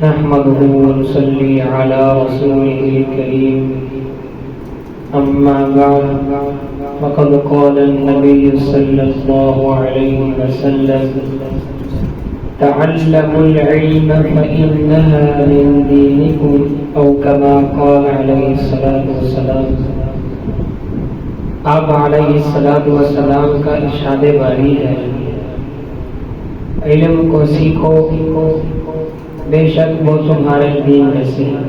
نحمده ونصلي على رسوله الكريم أما بعد فقد قال النبي صلى الله عليه وسلم تعلموا العلم فإنها من دينكم أو كما قال عليه الصلاة والسلام۔ آپ علیہ الصلاۃ والسلام کا ارشاد باری ہے، علم کو سیکھو، بے شک وہ تمہارے دین میں سے ہے۔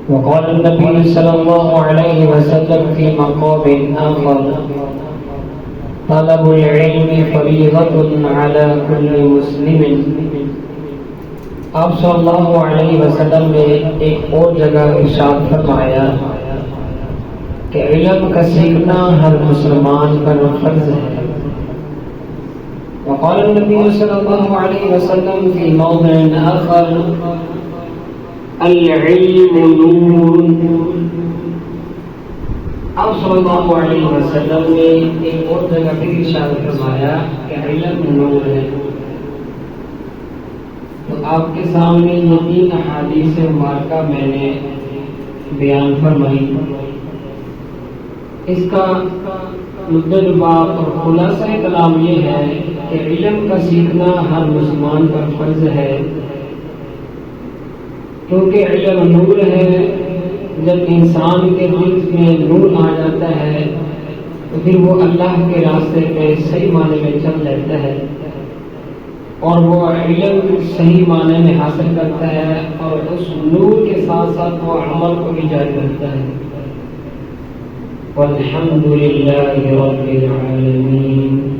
وقال النبي صلى الله عليه وسلم في مقام آخر طلب العلم فريضة على كل مسلم۔ آپ صلی اللہ علیہ وسلم نے ایک اور جگہ ارشاد فرمایا کہ علم کا سیکھنا ہر مسلمان پر فرض ہے۔ وقال النبي صلى الله عليه وسلم في موضع آخر العلم نور۔ آپ صلی اللہ علیہ وسلم نے ایک اور جگہ پہ ارشاد فرمایا کہ علم نور ہے۔ تو آپ کے سامنے یہ تین احادیث مبارکہ میں نے بیان فرمائی۔ اس کا مدلباب اور خلاصہ کلام یہ ہے کہ علم کا سیکھنا ہر مسلمان پر فرض ہے، کیونکہ علم نور ہے۔ جب انسان کے دل میں نور آ جاتا ہے تو پھر وہ اللہ کے راستے پہ صحیح معنی میں چل جاتا ہے، اور وہ علم صحیح معنی میں حاصل کرتا ہے، اور اس نور کے ساتھ ساتھ وہ عمل کو بھی جاری رکھتا ہے۔ والحمد للہ رب العالمین۔